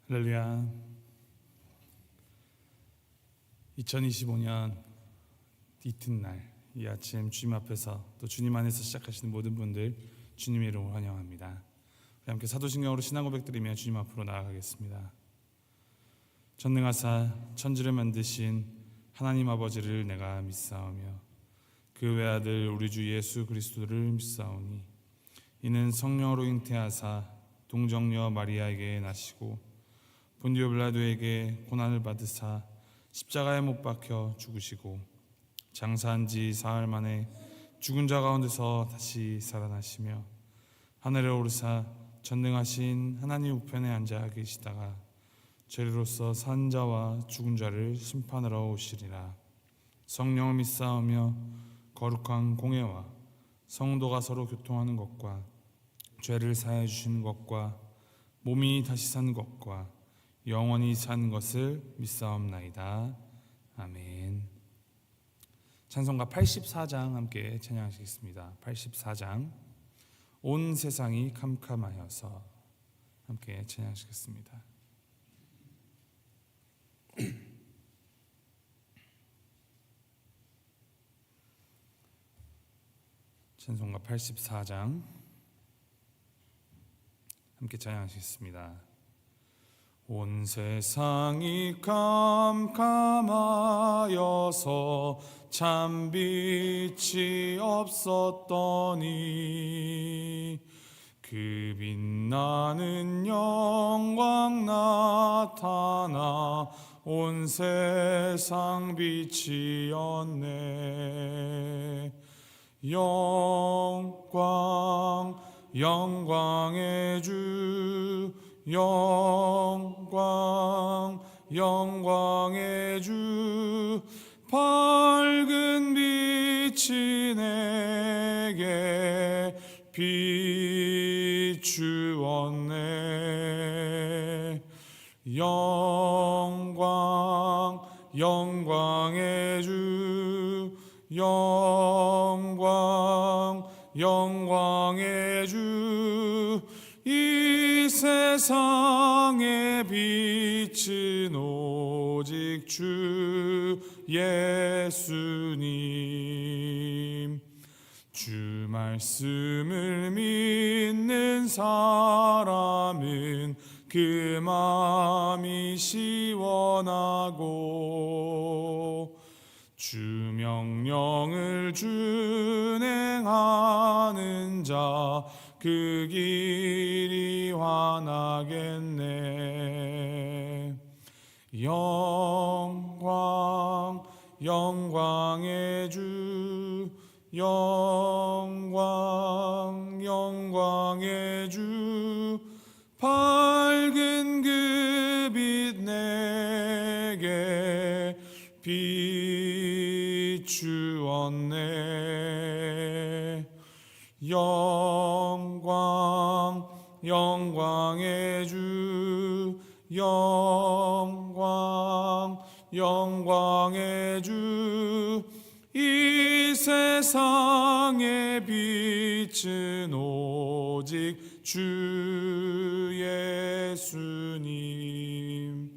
할렐루야. 2025년 이튿날 이 아침 주님 앞에서 또 주님 안에서 시작하시는 모든 분들 주님의 이름으로 환영합니다. 우리 함께 사도신경으로 신앙 고백드리며 주님 앞으로 나아가겠습니다. 전능하사 천지를 만드신 하나님 아버지를 내가 믿사오며 그 외아들 우리 주 예수 그리스도를 믿사오니 이는 성령으로 잉태하사 동정녀 마리아에게 나시고 본디오 빌라도에게 고난을 받으사 십자가에 못 박혀 죽으시고 장사한 지 사흘 만에 죽은 자 가운데서 다시 살아나시며 하늘에 오르사 전능하신 하나님 우편에 앉아 계시다가 죄로서 산 자와 죽은 자를 심판하러 오시리라. 성령을 믿사오며 거룩한 공회와 성도가 서로 교통하는 것과 죄를 사하여 주시는 것과 몸이 다시 사는 것과 영원히 사는 것을 믿사옵나이다. 아멘. 찬송가 84장 함께 찬양하시겠습니다. 84장 온 세상이 캄캄하여서 함께 찬양하시겠습니다. 찬송가 84장 함께 찬양하시겠습니다. 온 세상이 캄캄하여서 참 빛이 없었더니 그 빛나는 영광 나타나 온 세상 빛이었네. 영광의 주 영광의 주 밝은 빛이 내게 비추었네. 영광의 주 영광의 주 이 세상의 빛은 오직 주 예수님. 주 말씀을 믿는 사람은 그 마음이 시원하고 주 명령을 준행하는 자 그 길이 환하겠네. 영광의 주 영광의 주 밝은 그 빛 내게 비추었네. 영광의 주 영광의 주 이 세상의 빛은 오직 주 예수님.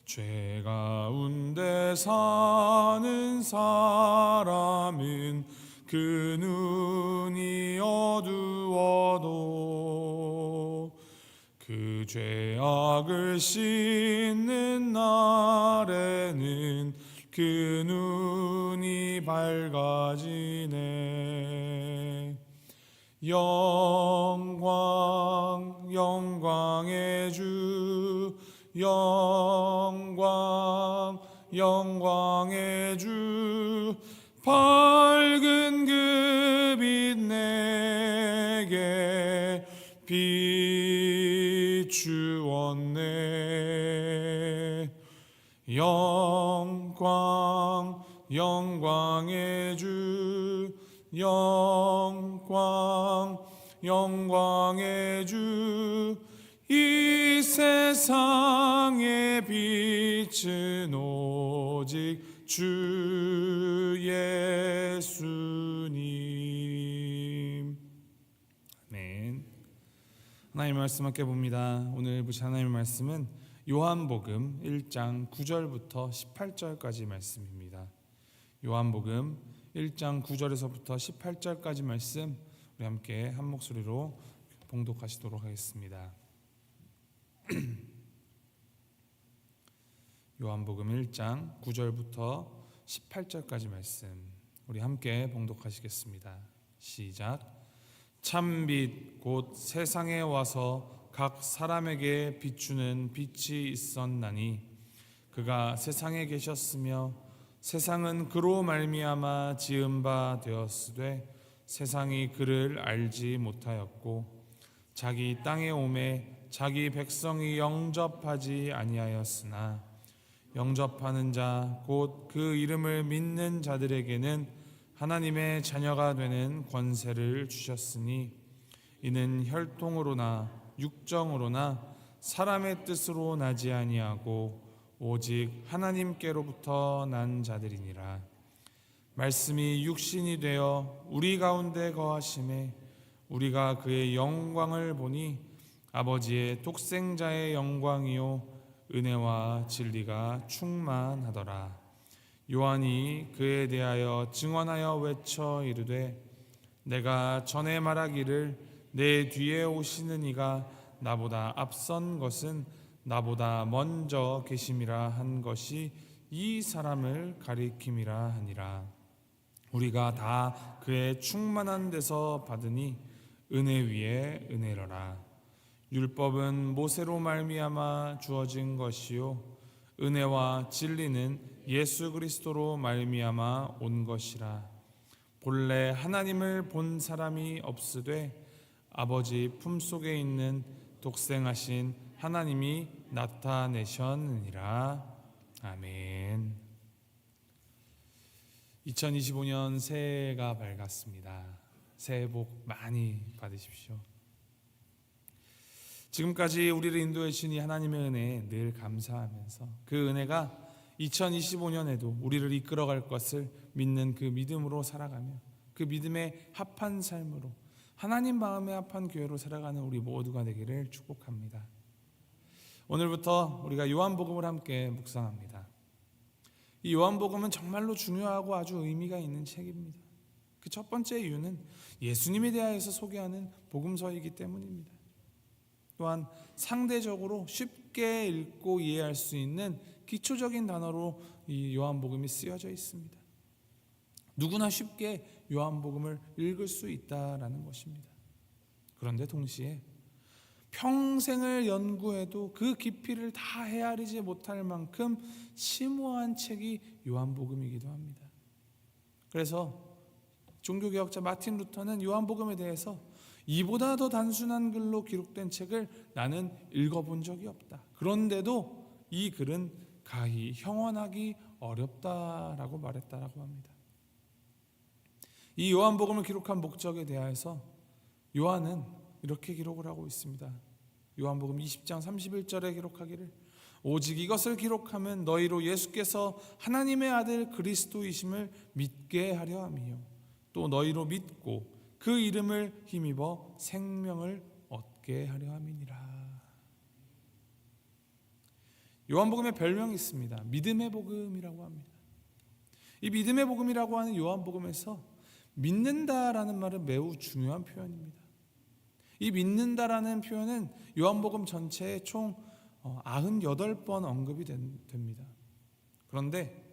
죄 가운데 사는 사람은 그 눈이 어두워도 그 죄악을 씻는 날에는 그 눈이 밝아지네. 영광의 주 영광의 주 밝은 그 빛 내게 비추었네. 영광의 주 영광의 주 이 세상의 빛은 오직 주 예수님. 아멘. 하나님의 말씀 함께 봅니다. 오늘 보실 하나님의 말씀은 요한복음 1장 9절부터 18절까지 말씀입니다. 요한복음 1장 9절에서부터 18절까지 말씀 우리 함께 한 목소리로 봉독하시도록 하겠습니다. 요한복음 1장 9절부터 18절까지 말씀 우리 함께 봉독하시겠습니다. 시작. 참빛 곧 세상에 와서 각 사람에게 비추는 빛이 있었나니 그가 세상에 계셨으며 세상은 그로 말미암아 지은 바 되었으되 세상이 그를 알지 못하였고 자기 땅에 오매 자기 백성이 영접하지 아니하였으나 영접하는 자 곧 그 이름을 믿는 자들에게는 하나님의 자녀가 되는 권세를 주셨으니 이는 혈통으로나 육정으로나 사람의 뜻으로 나지 아니하고 오직 하나님께로부터 난 자들이니라. 말씀이 육신이 되어 우리 가운데 거하심에 우리가 그의 영광을 보니 아버지의 독생자의 영광이요 은혜와 진리가 충만하더라. 요한이 그에 대하여 증언하여 외쳐 이르되 내가 전에 말하기를 내 뒤에 오시는 이가 나보다 앞선 것은 나보다 먼저 계심이라 한 것이 이 사람을 가리킴이라 하니라. 우리가 다 그의 충만한 데서 받으니 은혜 위에 은혜로라. 율법은 모세로 말미암아 주어진 것이요 은혜와 진리는 예수 그리스도로 말미암아 온 것이라. 본래 하나님을 본 사람이 없으되 아버지 품속에 있는 독생하신 하나님이 나타내셨느니라. 아멘. 2025년 새해가 밝았습니다. 새해 복 많이 받으십시오. 지금까지 우리를 인도해 주신 하나님의 은혜에 늘 감사하면서 그 은혜가 2025년에도 우리를 이끌어갈 것을 믿는 그 믿음으로 살아가며 그 믿음에 합한 삶으로 하나님 마음에 합한 교회로 살아가는 우리 모두가 되기를 축복합니다. 오늘부터 우리가 요한복음을 함께 묵상합니다. 이 요한복음은 정말로 중요하고 아주 의미가 있는 책입니다. 그 첫 번째 이유는 예수님에 대하여서 소개하는 복음서이기 때문입니다. 또한 상대적으로 쉽게 읽고 이해할 수 있는 기초적인 단어로 이 요한복음이 쓰여져 있습니다. 누구나 쉽게 요한복음을 읽을 수 있다라는 것입니다. 그런데 동시에 평생을 연구해도 그 깊이를 다 헤아리지 못할 만큼 심오한 책이 요한복음이기도 합니다. 그래서 종교개혁자 마틴 루터는 요한복음에 대해서 이보다 더 단순한 글로 기록된 책을 나는 읽어본 적이 없다. 그런데도 이 글은 가히 형언하기 어렵다라고 말했다라고 합니다. 이 요한복음을 기록한 목적에 대하여서 요한은 이렇게 기록을 하고 있습니다. 요한복음 20장 31절에 기록하기를 오직 이것을 기록하면 너희로 예수께서 하나님의 아들 그리스도이심을 믿게 하려 함이요 또 너희로 믿고 그 이름을 힘입어 생명을 얻게 하려 함이니라. 요한복음의 별명이 있습니다. 믿음의 복음이라고 합니다. 이 믿음의 복음이라고 하는 요한복음에서 믿는다라는 말은 매우 중요한 표현입니다. 이 믿는다라는 표현은 요한복음 전체에 총 98번 언급이 됩니다. 그런데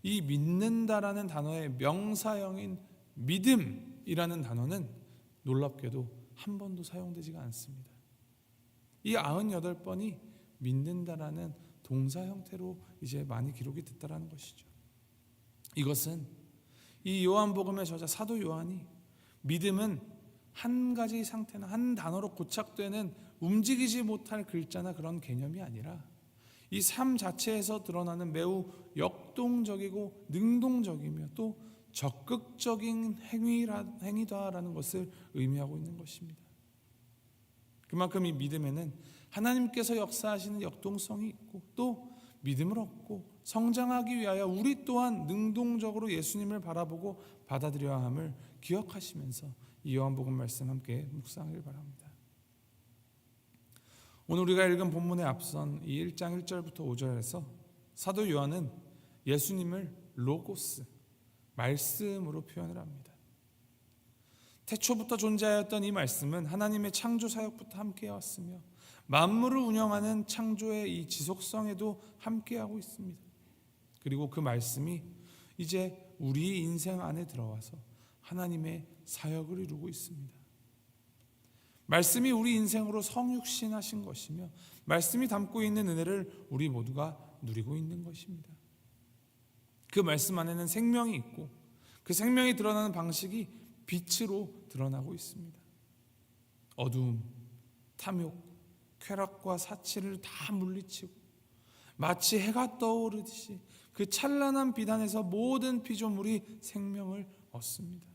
이 믿는다라는 단어의 명사형인 믿음이라는 단어는 놀랍게도 한 번도 사용되지가 않습니다. 이 98번이 믿는다라는 동사 형태로 이제 많이 기록이 됐다라는 것이죠. 이것은 이 요한복음의 저자 사도 요한이 믿음은 한 가지 상태나 한 단어로 고착되는 움직이지 못할 글자나 그런 개념이 아니라 이 삶 자체에서 드러나는 매우 역동적이고 능동적이며 또 적극적인 행위다라는 것을 의미하고 있는 것입니다. 그만큼 이 믿음에는 하나님께서 역사하시는 역동성이 있고 또 믿음을 얻고 성장하기 위하여 우리 또한 능동적으로 예수님을 바라보고 받아들여야 함을 기억하시면서 이 요한복음 말씀 함께 묵상하길 바랍니다. 오늘 우리가 읽은 본문에 앞선 이 1장 1절부터 5절에서 사도 요한은 예수님을 로고스, 말씀으로 표현을 합니다. 태초부터 존재하였던 이 말씀은 하나님의 창조 사역부터 함께해왔으며 만물을 운영하는 창조의 이 지속성에도 함께하고 있습니다. 그리고 그 말씀이 이제 우리 인생 안에 들어와서 하나님의 사역을 이루고 있습니다. 말씀이 우리 인생으로 성육신하신 것이며 말씀이 담고 있는 은혜를 우리 모두가 누리고 있는 것입니다. 그 말씀 안에는 생명이 있고 그 생명이 드러나는 방식이 빛으로 드러나고 있습니다. 어두움, 탐욕, 쾌락과 사치를 다 물리치고 마치 해가 떠오르듯이 그 찬란한 빛 안에서 모든 피조물이 생명을 얻습니다.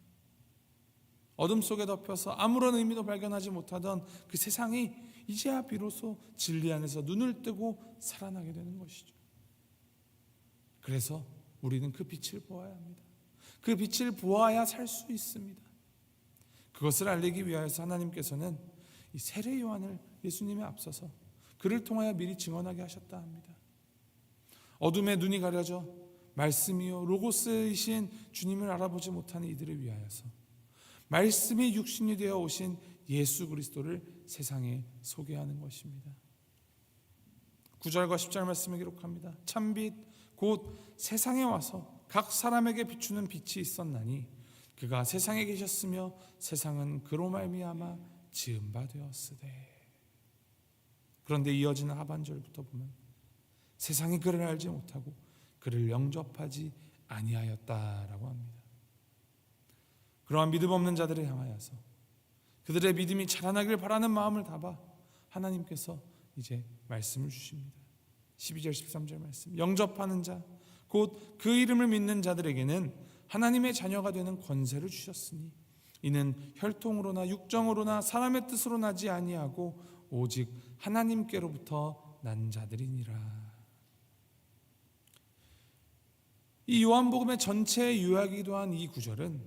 어둠 속에 덮여서 아무런 의미도 발견하지 못하던 그 세상이 이제야 비로소 진리 안에서 눈을 뜨고 살아나게 되는 것이죠. 그래서 우리는 그 빛을 보아야 합니다. 그 빛을 보아야 살 수 있습니다. 그것을 알리기 위하여서 하나님께서는 이 세례 요한을 예수님에 앞서서 그를 통하여 미리 증언하게 하셨다 합니다. 어둠에 눈이 가려져 말씀이요 로고스이신 주님을 알아보지 못하는 이들을 위하여서 말씀이 육신이 되어 오신 예수 그리스도를 세상에 소개하는 것입니다. 9절과 10절 말씀에 기록합니다. 참빛 곧 세상에 와서 각 사람에게 비추는 빛이 있었나니 그가 세상에 계셨으며 세상은 그로 말미암아 지은 바 되었으되. 그런데 이어지는 하반절부터 보면 세상이 그를 알지 못하고 그를 영접하지 아니하였다라고 합니다. 그러한 믿음 없는 자들을 향하여서 그들의 믿음이 자라나길 바라는 마음을 담아 하나님께서 이제 말씀을 주십니다. 12절 13절 말씀. 영접하는 자 곧 그 이름을 믿는 자들에게는 하나님의 자녀가 되는 권세를 주셨으니 이는 혈통으로나 육정으로나 사람의 뜻으로 나지 아니하고 오직 하나님께로부터 난 자들이니라. 이 요한복음의 전체 요약이기도 한 이 구절은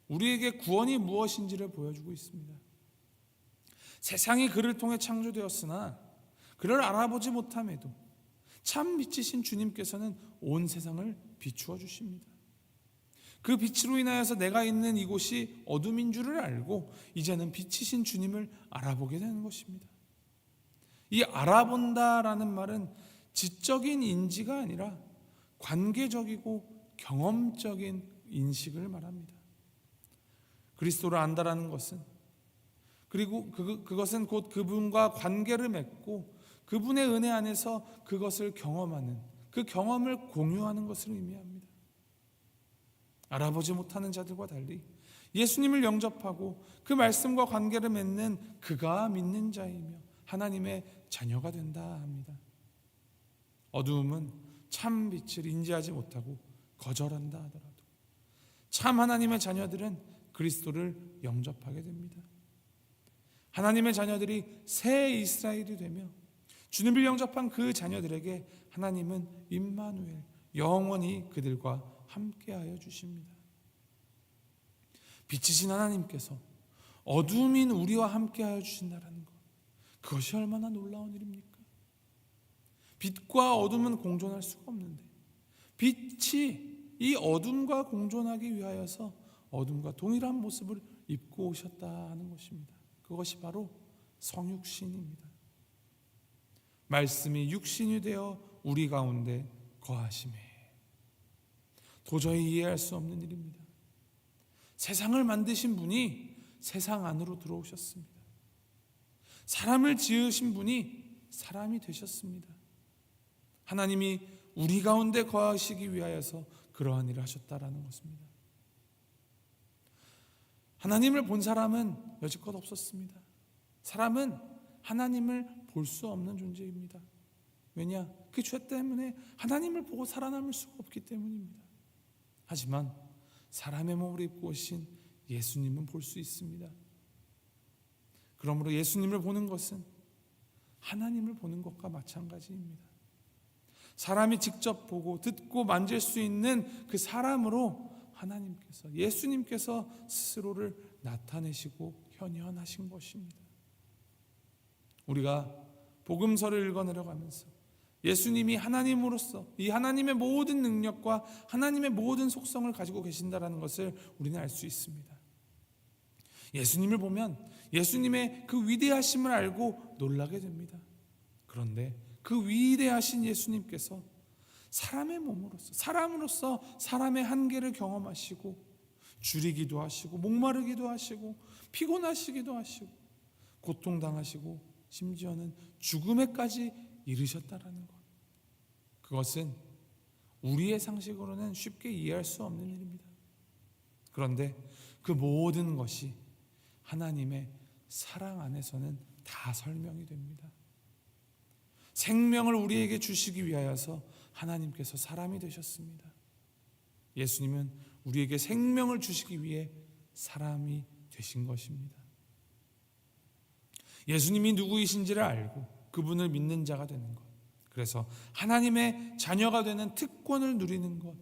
우리에게 구원이 무엇인지를 보여주고 있습니다. 세상이 그를 통해 창조되었으나 그를 알아보지 못함에도 참 빛이신 주님께서는 온 세상을 비추어 주십니다. 그 빛으로 인하여서 내가 있는 이곳이 어둠인 줄을 알고 이제는 빛이신 주님을 알아보게 되는 것입니다. 이 알아본다라는 말은 지적인 인지가 아니라 관계적이고 경험적인 인식을 말합니다. 그리스도를 안다라는 것은 그리고 그것은 곧 그분과 관계를 맺고 그분의 은혜 안에서 그것을 경험하는 그 경험을 공유하는 것을 의미합니다. 알아보지 못하는 자들과 달리 예수님을 영접하고 그 말씀과 관계를 맺는 그가 믿는 자이며 하나님의 자녀가 된다 합니다. 어두움은 참 빛을 인지하지 못하고 거절한다 하더라도 참 하나님의 자녀들은 그리스도를 영접하게 됩니다. 하나님의 자녀들이 새 이스라엘이 되며 주님을 영접한 그 자녀들에게 하나님은 임마누엘 영원히 그들과 함께하여 주십니다. 빛이신 하나님께서 어둠인 우리와 함께하여 주신다는 것, 그것이 얼마나 놀라운 일입니까? 빛과 어둠은 공존할 수가 없는데 빛이 이 어둠과 공존하기 위하여서 어둠과 동일한 모습을 입고 오셨다 하는 것입니다. 그것이 바로 성육신입니다. 말씀이 육신이 되어 우리 가운데 거하심에 도저히 이해할 수 없는 일입니다. 세상을 만드신 분이 세상 안으로 들어오셨습니다. 사람을 지으신 분이 사람이 되셨습니다. 하나님이 우리 가운데 거하시기 위하여서 그러한 일을 하셨다라는 것입니다. 하나님을 본 사람은 여지껏 없었습니다. 사람은 하나님을 볼 수 없는 존재입니다. 왜냐? 그 죄 때문에 하나님을 보고 살아남을 수가 없기 때문입니다. 하지만 사람의 몸을 입고 오신 예수님은 볼 수 있습니다. 그러므로 예수님을 보는 것은 하나님을 보는 것과 마찬가지입니다. 사람이 직접 보고 듣고 만질 수 있는 그 사람으로 하나님께서 예수님께서 스스로를 나타내시고 현현하신 것입니다. 우리가 복음서를 읽어내려가면서 예수님이 하나님으로서 이 하나님의 모든 능력과 하나님의 모든 속성을 가지고 계신다라는 것을 우리는 알 수 있습니다. 예수님을 보면 예수님의 그 위대하심을 알고 놀라게 됩니다. 그런데 그 위대하신 예수님께서 사람의 몸으로서 사람으로서 사람의 한계를 경험하시고 줄이기도 하시고 목마르기도 하시고 피곤하시기도 하시고 고통당하시고 심지어는 죽음에까지 이르셨다라는 것. 그것은 우리의 상식으로는 쉽게 이해할 수 없는 일입니다. 그런데 그 모든 것이 하나님의 사랑 안에서는 다 설명이 됩니다. 생명을 우리에게 주시기 위하여서 하나님께서 사람이 되셨습니다. 예수님은 우리에게 생명을 주시기 위해 사람이 되신 것입니다. 예수님이 누구이신지를 알고 그분을 믿는 자가 되는 것, 그래서 하나님의 자녀가 되는 특권을 누리는 것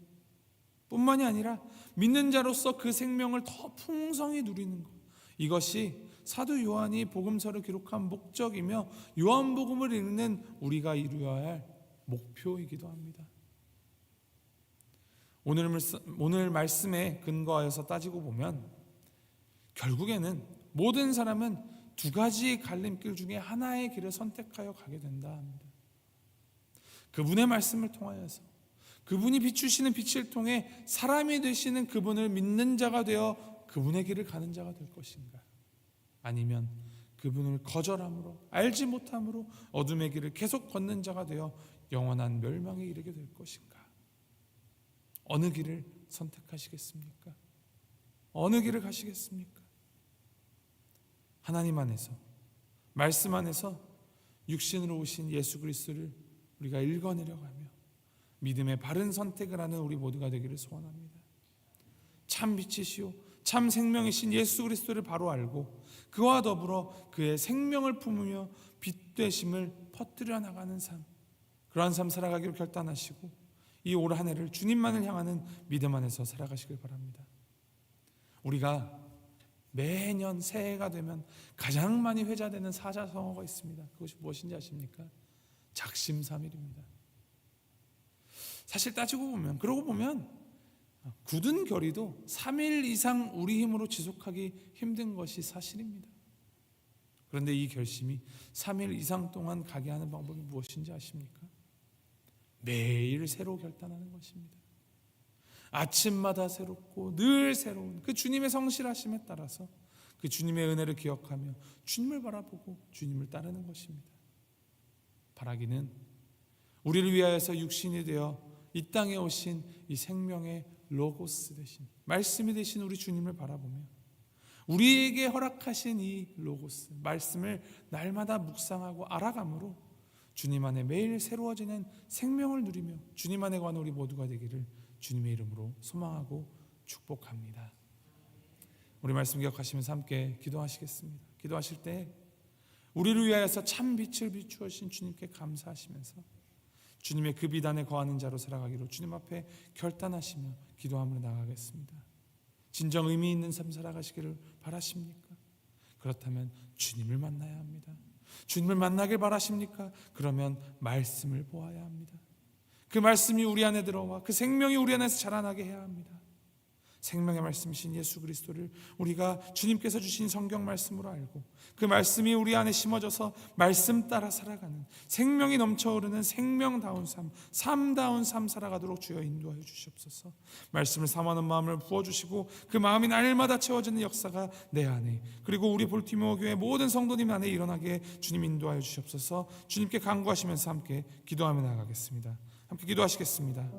뿐만이 아니라 믿는 자로서 그 생명을 더 풍성히 누리는 것, 이것이 사도 요한이 복음서를 기록한 목적이며 요한복음을 읽는 우리가 이루어야 할 목표이기도 합니다. 오늘 말씀에 근거하여서 따지고 보면 결국에는 모든 사람은 두 가지 갈림길 중에 하나의 길을 선택하여 가게 된다 합니다. 그분의 말씀을 통하여서 그분이 비추시는 빛을 통해 사람이 되시는 그분을 믿는 자가 되어 그분의 길을 가는 자가 될 것인가, 아니면 그분을 거절함으로 알지 못함으로 어둠의 길을 계속 걷는 자가 되어 영원한 멸망에 이르게 될 것인가. 어느 길을 선택하시겠습니까? 어느 길을 가시겠습니까? 하나님 안에서 말씀 안에서 육신으로 오신 예수 그리스도를 우리가 읽어내려가며 믿음의 바른 선택을 하는 우리 모두가 되기를 소원합니다. 참 빛이시오 참 생명이신 예수 그리스도를 바로 알고 그와 더불어 그의 생명을 품으며 빛 되심을 퍼뜨려 나가는 삶, 그러한 삶 살아가기로 결단하시고 이 올 한 해를 주님만을 향하는 믿음 안에서 살아가시길 바랍니다. 우리가 매년 새해가 되면 가장 많이 회자되는 사자성어가 있습니다. 그것이 무엇인지 아십니까? 작심삼일입니다. 사실 따지고 보면, 그러고 보면 굳은 결의도 3일 이상 우리 힘으로 지속하기 힘든 것이 사실입니다. 그런데 이 결심이 3일 이상 동안 가게 하는 방법이 무엇인지 아십니까? 매일 새로 결단하는 것입니다. 아침마다 새롭고 늘 새로운 그 주님의 성실하심에 따라서 그 주님의 은혜를 기억하며 주님을 바라보고 주님을 따르는 것입니다. 바라기는 우리를 위하여서 육신이 되어 이 땅에 오신 이 생명의 로고스 되신 말씀이 되신 우리 주님을 바라보며 우리에게 허락하신 이 로고스 말씀을 날마다 묵상하고 알아감으로 주님 안에 매일 새로워지는 생명을 누리며 주님 안에 관한 우리 모두가 되기를 주님의 이름으로 소망하고 축복합니다. 우리 말씀 기억하시면서 함께 기도하시겠습니다. 기도하실 때 우리를 위하여서 참 빛을 비추어신 주님께 감사하시면서 주님의 그 비단에 거하는 자로 살아가기로 주님 앞에 결단하시며 기도함으로 나가겠습니다. 진정 의미 있는 삶 살아가시기를 바라십니까? 그렇다면 주님을 만나야 합니다. 주님을 만나길 바라십니까? 그러면 말씀을 보아야 합니다. 그 말씀이 우리 안에 들어와 그 생명이 우리 안에서 자라나게 해야 합니다. 생명의 말씀이신 예수 그리스도를 우리가 주님께서 주신 성경 말씀으로 알고 그 말씀이 우리 안에 심어져서 말씀 따라 살아가는 생명이 넘쳐흐르는 생명다운 삶, 삶다운 삶 살아가도록 주여 인도하여 주시옵소서. 말씀을 삼하는 마음을 부어주시고 그 마음이 날마다 채워지는 역사가 내 안에 그리고 우리 볼티모어 교회 모든 성도님 안에 일어나게 주님 인도하여 주시옵소서. 주님께 간구하시면서 함께 기도하며 나가겠습니다. 함께 기도하시겠습니다.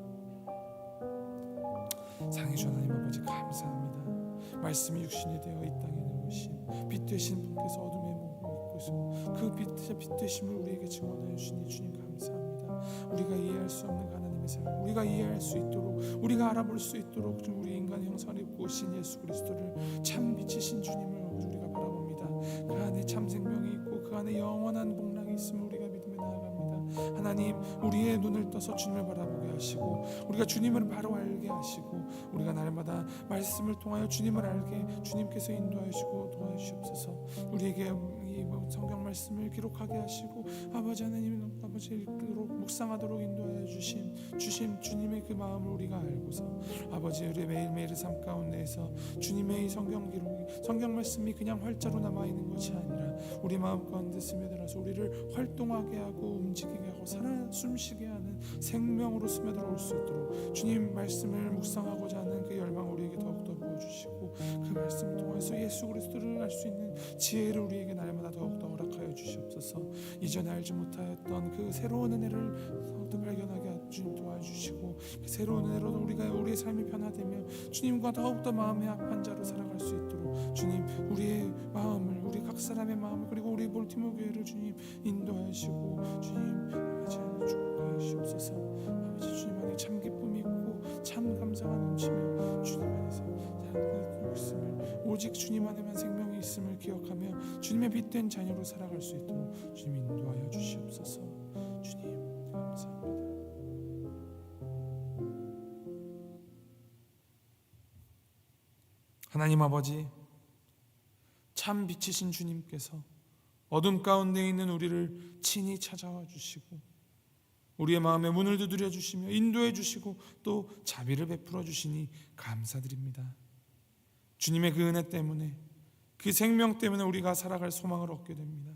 사랑해 주 하나님 아버지 감사합니다. 말씀이 육신이 되어 이 땅에 오신 빛 되신 분께서 어둠에 머물고 있고서 그 빛 되심을 우리에게 증언하여 주시니 주님 감사합니다. 우리가 이해할 수 없는 하나님의 삶, 우리가 이해할 수 있도록 우리가 알아볼 수 있도록 우리 인간의 형상을 입고 오신 예수 그리스도를 참 빛이신 주님을 우리가 바라봅니다. 그 안에 참 생명이 있고 그 안에 영원한 복락이 있음을 우리가 믿으며 나아갑니다. 하나님, 우리의 눈을 떠서 주님을 바라보게 하시고 우리가 주님을 바로 알게 하시고 우리가 날마다 말씀을 통하여 주님을 알게 주님께서 인도하여 주시고 도와주시옵소서. 우리에게 이 성경 말씀을 기록하게 하시고 아버지 하나님, 아버지 읽도록 묵상하도록 인도하여 주신 주님의 그 마음을 우리가 알고서 아버지, 우리 매일매일의 삶 가운데에서 주님의 이 성경 기록이, 성경 말씀이 그냥 활자로 남아 있는 것이 아니라 우리 마음 가운데 스며들어서 우리를 활동하게 하고 움직이게 하고 살아 숨쉬게 하는 생명으로 스며들어올 수 있도록 주님 말씀을 묵상하고자 하는 그 열망 우리에게 더욱더 부어주시고 그 말씀을 통해서 예수 그리스도를 알 수 있는 지혜를 우리에게 날마다 더욱더 허락하여 주시옵소서. 이전에 알지 못하였던 그 새로운 은혜를 더욱더 발견하게 주님 도와주시고 그 새로운 은혜로 우리의 삶이 변화되며 주님과 더욱더 마음의 합한 자로 살아갈 수 있도록 주님, 우리의 마음을, 우리 각 사람의 마음을, 그리고 우리 볼티모 교회를 주님 인도하시고 주님 아버지 축복하여 주시옵소서. 아버지, 주님 안에 참 기쁨이 있고 참 감사가 넘치며 주님 안에서 있음을, 오직 주님 안에만 생명이 있음을 기억하며 주님의 빛된 자녀로 살아갈 수 있도록 주님 인도하여 주시옵소서. 주님 감사합니다. 하나님 아버지, 참 빛이신 주님께서 어둠 가운데 있는 우리를 친히 찾아와 주시고 우리의 마음의 문을 두드려 주시며 인도해 주시고 또 자비를 베풀어 주시니 감사드립니다. 주님의 그 은혜 때문에, 그 생명 때문에 우리가 살아갈 소망을 얻게 됩니다.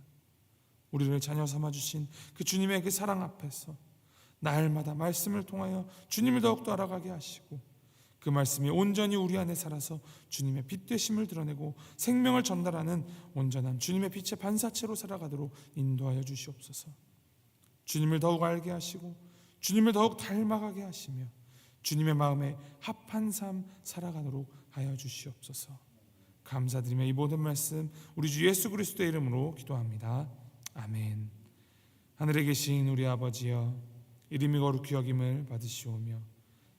우리를 자녀 삼아 주신 그 주님의 그 사랑 앞에서 날마다 말씀을 통하여 주님을 더욱더 알아가게 하시고 그 말씀이 온전히 우리 안에 살아서 주님의 빛 되심을 드러내고 생명을 전달하는 온전한 주님의 빛의 반사체로 살아가도록 인도하여 주시옵소서. 주님을 더욱 알게 하시고 주님을 더욱 닮아가게 하시며 주님의 마음에 합한 삶 살아가도록 하여 주시옵소서. 감사드리며 이 모든 말씀 우리 주 예수 그리스도의 이름으로 기도합니다. 아멘. 하늘에 계신 우리 아버지여, 이름이 거룩히 여김을 받으시오며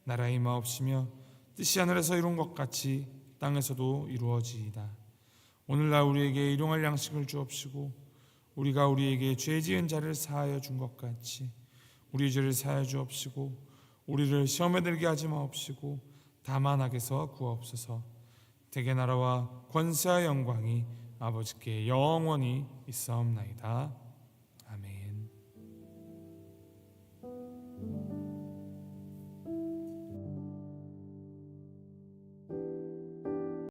나라의 임하옵시며 뜻이 하늘에서 이룬 것 같이 땅에서도 이루어지이다. 오늘날 우리에게 일용할 양식을 주옵시고 우리가 우리에게 죄 지은 자를 사하여 준 것 같이 우리 죄를 사하여 주옵시고 우리를 시험에 들게 하지 마옵시고 다만 악에서 구하옵소서. 대개 나라와 권세와 영광이 아버지께 영원히 있사옵나이다.